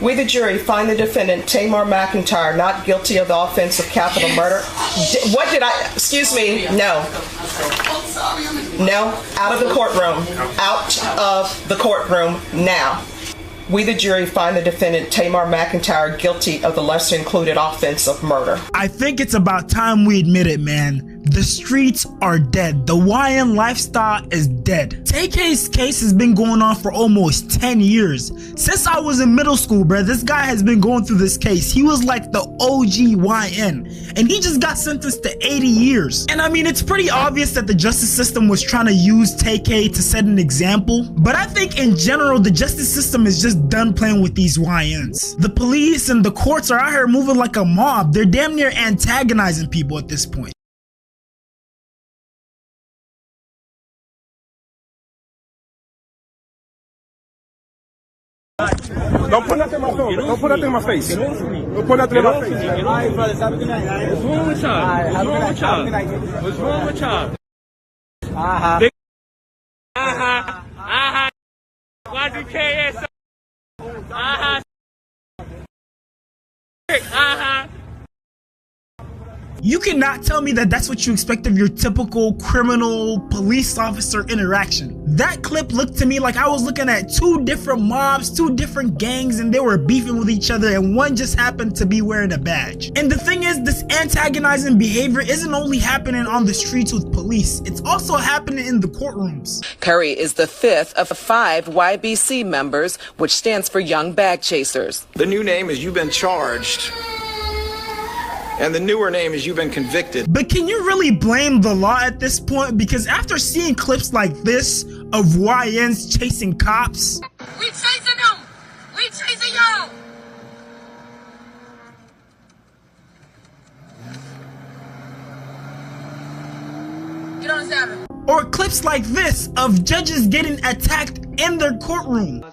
We, the jury, find the defendant, Tamar McIntyre, not guilty of the offense of capital murder. Excuse me, no. No, out of the courtroom. Out of the courtroom now. We, the jury, find the defendant, Tamar McIntyre, guilty of the lesser included offense of murder. I think it's about time we admit it, man. The streets are dead. The YN lifestyle is dead. TK's case has been going on for almost 10 years. Since I was in middle school, bruh, this guy has been going through this case. He was like the OG YN, and he just got sentenced to 80 years. And I mean, it's pretty obvious that the justice system was trying to use TK to set an example, but I think in general, the justice system is just done playing with these YNs. The police and the courts are out here moving like a mob. They're damn near antagonizing people at this point. Don't put nothing in my phone. Don't put nothing in my face. Don't put nothing in my face. All right, brothers. Have a good night. What's wrong with y'all? What's wrong with y'all? What's wrong with y'all? YGKS. You cannot tell me that that's what you expect of your typical criminal police officer interaction. That clip looked to me like I was looking at two different mobs, two different gangs, and they were beefing with each other, and one just happened to be wearing a badge. And the thing is, this antagonizing behavior isn't only happening on the streets with police, it's also happening in the courtrooms. Curry is the fifth of 5 YBC members, which stands for Young Bag Chasers. The new name is You've Been Charged. And the newer name is You've Been Convicted. But can you really blame the law at this point? Because after seeing clips like this of YNs chasing cops, we chasing them! We chasing y'all! Get on the saddle. or clips like this of judges getting attacked in their courtroom.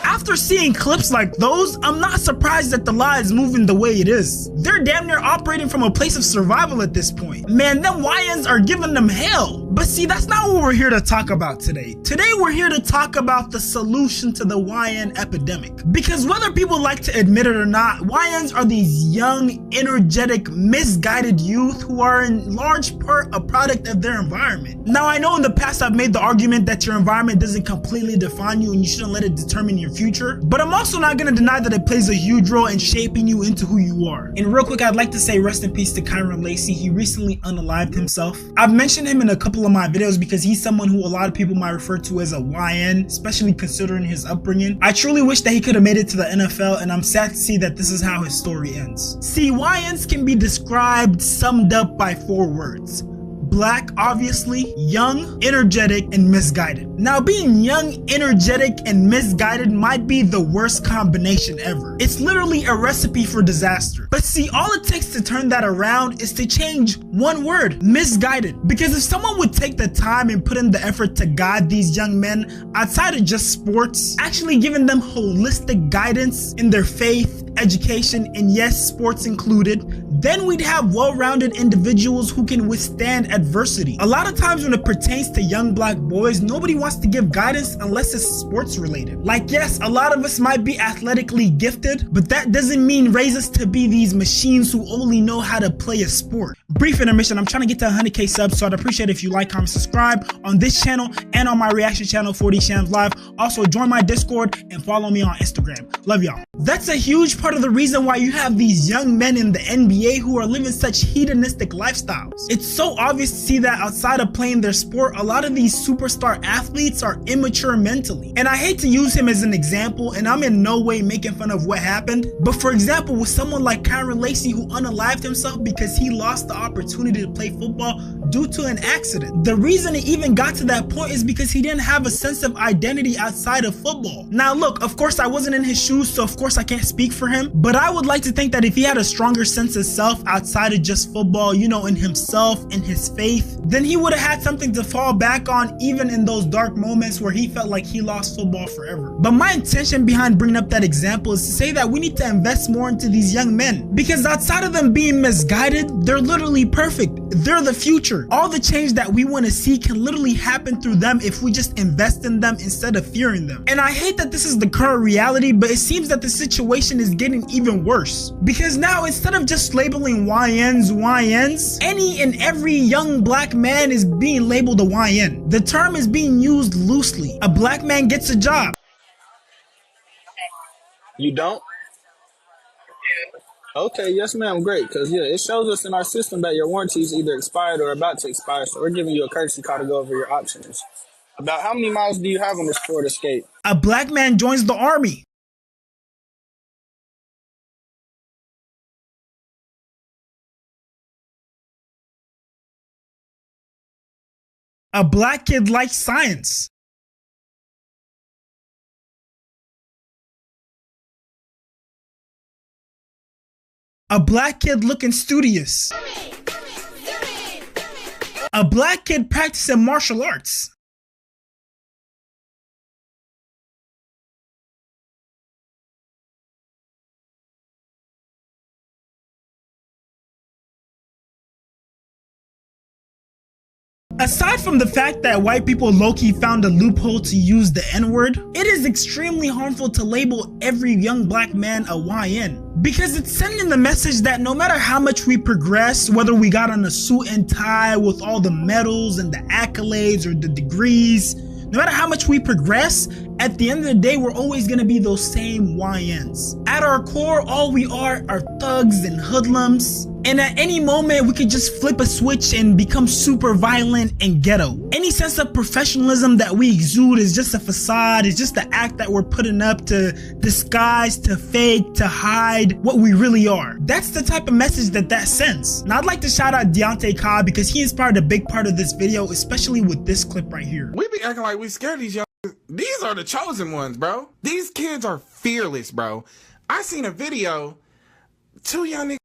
After seeing clips like those, I'm not surprised that the law is moving the way it is. They're damn near operating from a place of survival at this point. Man, them YNs are giving them hell. But see, that's not what we're here to talk about today. Today we're here to talk about the solution to the YN epidemic. Because whether people like to admit it or not, YNs are these young, energetic, misguided youth who are in large part a product of their environment. Now, I know in the past I've made the argument that your environment doesn't completely define you and you shouldn't let it determine your future, but I'm also not going to deny that it plays a huge role in shaping you into who you are. And real quick, I'd like to say rest in peace to Kyron Lacey. He recently unalived himself. I've mentioned him in a couple of my videos because he's someone who a lot of people might refer to as a YN, especially considering his upbringing. I truly wish that he could have made it to the NFL, and I'm sad to see that this is how his story ends. See, YNs can be summed up by 4 words. Black, obviously, young, energetic, and misguided. Now, being young, energetic, and misguided might be the worst combination ever. It's literally a recipe for disaster. But see, all it takes to turn that around is to change one word: misguided. Because if someone would take the time and put in the effort to guide these young men outside of just sports, actually giving them holistic guidance in their faith, education, and yes, sports included, then we'd have well-rounded individuals who can withstand adversity. A lot of times when it pertains to young black boys, nobody wants to give guidance unless it's sports related. Like, yes, a lot of us might be athletically gifted, but that doesn't mean raise us to be these machines who only know how to play a sport. Brief intermission, I'm trying to get to 100K subs, so I'd appreciate it if you like, comment, subscribe on this channel and on my reaction channel, 4D Shams Live. Also, join my Discord and follow me on Instagram. Love y'all. That's a huge part of the reason why you have these young men in the NBA who are living such hedonistic lifestyles. It's so obvious to see that outside of playing their sport, a lot of these superstar athletes are immature mentally. And I hate to use him as an example, and I'm in no way making fun of what happened, but for example, with someone like Kyron Lacey who unalived himself because he lost the opportunity to play football due to an accident. The reason it even got to that point is because he didn't have a sense of identity outside of football. Now look, of course I wasn't in his shoes, so of course I can't speak for him, but I would like to think that if he had a stronger sense of self outside of just football, you know, in himself, in his faith, then he would have had something to fall back on even in those dark moments where he felt like he lost football forever. But my intention behind bringing up that example is to say that we need to invest more into these young men, because outside of them being misguided, they're literally perfect. They're the future. All the change that we want to see can literally happen through them if we just invest in them instead of fearing them. And I hate that this is the current reality, but it seems that the situation is getting even worse. Because now, instead of just labeling YNs, any and every young black man is being labeled a YN. The term is being used loosely. A black man gets a job. You don't? Okay, yes ma'am, great. Because yeah, it shows us in our system that your warranty is either expired or about to expire. So we're giving you a courtesy call to go over your options. About how many miles do you have on this Ford Escape? A black man joins the army. A black kid likes science. A black kid looking studious. A black kid practicing martial arts. Aside from the fact that white people low-key found a loophole to use the N-word, it is extremely harmful to label every young black man a YN. Because it's sending the message that no matter how much we progress, whether we got on a suit and tie with all the medals and the accolades or the degrees, no matter how much we progress, at the end of the day, we're always gonna be those same YNs. At our core, all we are thugs and hoodlums. And at any moment, we could just flip a switch and become super violent and ghetto. Any sense of professionalism that we exude is just a facade, it's just the act that we're putting up to disguise, to fake, to hide what we really are. That's the type of message that sends. Now, I'd like to shout out Deontay Cobb because he inspired a big part of this video, especially with this clip right here. We be acting like we scared of these young. These are the chosen ones, bro. These kids are fearless, bro. I seen a video, 2 young niggas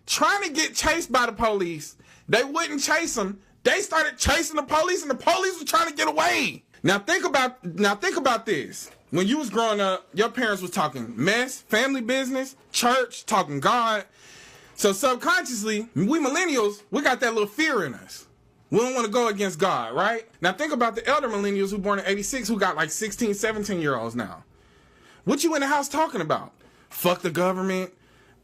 trying to get chased by the police. They wouldn't chase them. They started chasing the police, and the police were trying to get away. Now think about this. When you was growing up, your parents was talking mess, family business, church, talking God. So subconsciously, we millennials, we got that little fear in us. We don't want to go against God, right? Now think about the elder millennials who born in 86 who got like 16, 17-year-olds now. What you in the house talking about? Fuck the government.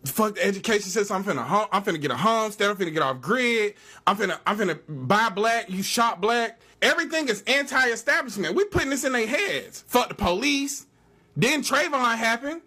Fuck the education system. I'm finna get a homestead. I'm finna get off grid. I'm finna buy black. You shop black. Everything is anti-establishment. We putting this in their heads. Fuck the police. Then Trayvon happened.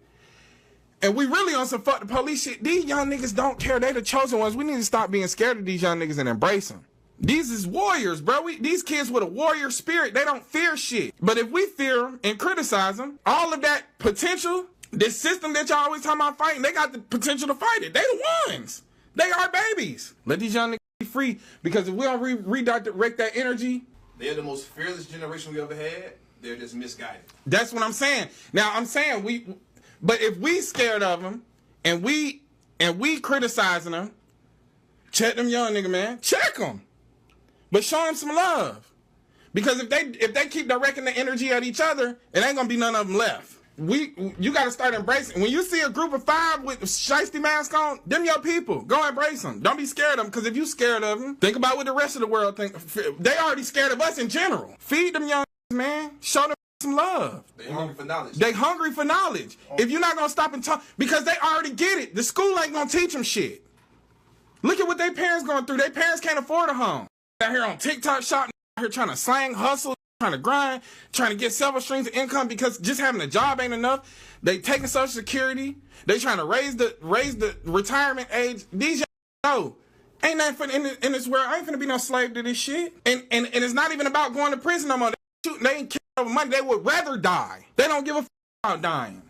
And we really on some fuck the police shit. These young niggas don't care. They the chosen ones. We need to stop being scared of these young niggas and embrace them. These is warriors, bro. These kids with a warrior spirit, they don't fear shit. But if we fear and criticize them, all of that potential, this system that y'all always talking about fighting, they got the potential to fight it. They the ones. They are babies. Let these young niggas be free, because if we don't redirect that energy, they're the most fearless generation we ever had. They're just misguided. That's what I'm saying. Now I'm saying but if we scared of them and we criticizing them, check them young nigga, man. Check them. But show them some love. Because if they keep directing the energy at each other, it ain't gonna be none of them left. You gotta start embracing. When you see a group of 5 with shiesty mask on, them your people. Go embrace them. Don't be scared of them, because if you scared of them, think about what the rest of the world think. They already scared of us in general. Feed them young man. Show them some love. They hungry for knowledge. They hungry for knowledge. If you're not gonna stop and talk, because they already get it. The school ain't gonna teach them shit. Look at what their parents going through. Their parents can't afford a home. Out here on TikTok shop, out here trying to slang, hustle, trying to grind, trying to get several streams of income, because just having a job ain't enough. They taking Social Security. They trying to raise the retirement age. These young know ain't nothing in this world. I ain't finna be no slave to this shit. And it's not even about going to prison no more. They ain't killing over money. They would rather die. They don't give a about dying.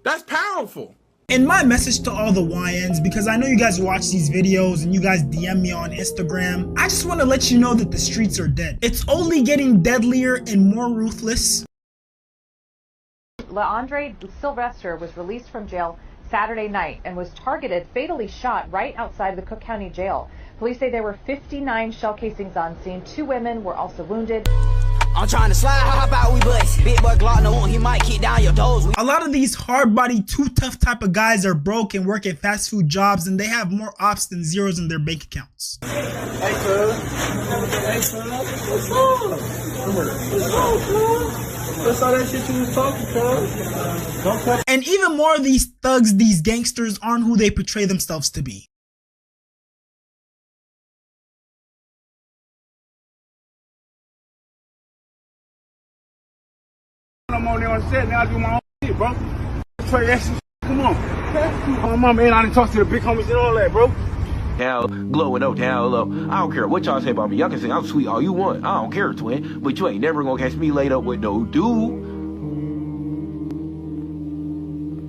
That's powerful. And my message to all the YNs, because I know you guys watch these videos and you guys DM me on Instagram, I just want to let you know that the streets are dead. It's only getting deadlier and more ruthless. Leandre Sylvester was released from jail Saturday night and was fatally shot right outside the Cook County Jail. Police say there were 59 shell casings on scene. 2 women were also wounded. I'm trying to slide, how about we bust? Big boy Glock no he might kick down your doors. A lot of these hard-body, too tough type of guys are broke and work at fast food jobs, and they have more ops than zeros in their bank accounts. Hey, cuz. Hey, cuz. What's up? That's all that shit you was talking, cuz. And even more of these thugs, these gangsters, aren't who they portray themselves to be. I'm on there on set, now I do my own shit, bro. Trey, that shit, come on. My mama and I done talked to the big homies and all that, bro. Down low and no down low. I don't care what y'all say about me. Y'all can say I'm sweet all you want. I don't care, twin. But you ain't never gonna catch me laid up with no dude.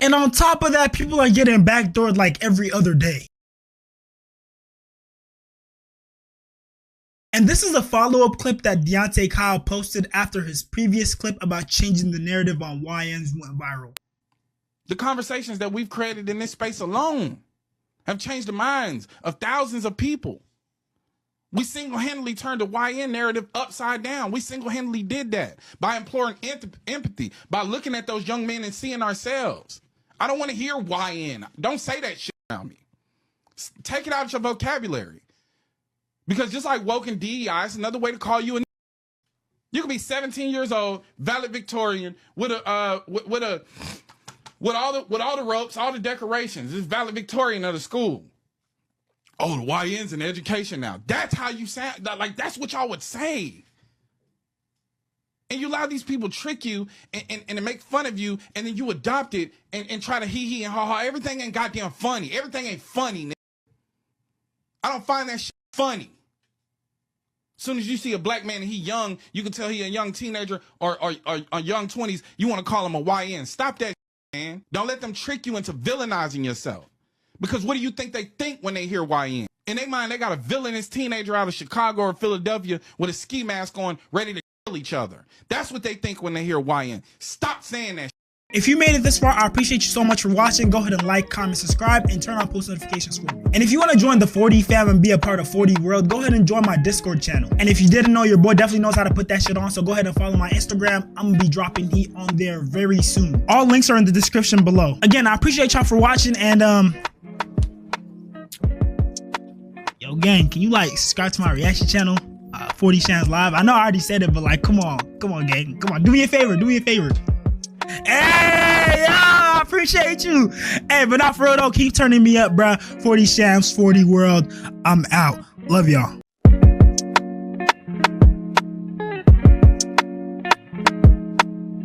And on top of that, people are getting backdoored like every other day. And this is a follow-up clip that Deontay Kyle posted after his previous clip about changing the narrative on YNs went viral. The conversations that we've created in this space alone have changed the minds of thousands of people. We single-handedly turned the YN narrative upside down. We single-handedly did that by imploring empathy, by looking at those young men and seeing ourselves. I don't want to hear YN. Don't say that shit around me. Take it out of your vocabulary. Because just like woke and DEI, it's another way to call you a. You can be 17 years old, valedictorian, with all the ropes, all the decorations. It's valedictorian of the school. Oh, the YN's in education now. That's how you sound. Like that's what y'all would say. And you allow these people trick you and to make fun of you, and then you adopt it and try to hee and ha ha. Everything ain't goddamn funny. Everything ain't funny, nigga. I don't find that shit funny. As soon as you see a black man and he young, you can tell he a young teenager or young 20s, you want to call him a YN. Stop that shit, man. Don't let them trick you into villainizing yourself. Because what do you think they think when they hear YN? In their mind, they got a villainous teenager out of Chicago or Philadelphia with a ski mask on, ready to kill each other. That's what they think when they hear YN. Stop saying that shit. If you made it this far, I appreciate you so much for watching. Go ahead and like, comment, subscribe, and turn on post notifications for me. And if you want to join the 4D fam and be a part of 4D World, go ahead and join my Discord channel. And if you didn't know, your boy definitely knows how to put that shit on, so go ahead and follow my Instagram. I'm gonna be dropping heat on there very soon. All links are in the description below. Again, I appreciate y'all for watching, and yo gang, can you like subscribe to my reaction channel? 4D Shams Live. I know I already said it, but like, come on gang, come on, do me a favor. Hey, I appreciate you. Hey, but not for real though, keep turning me up, bruh. 4D Shams, 4D World. I'm out. Love y'all.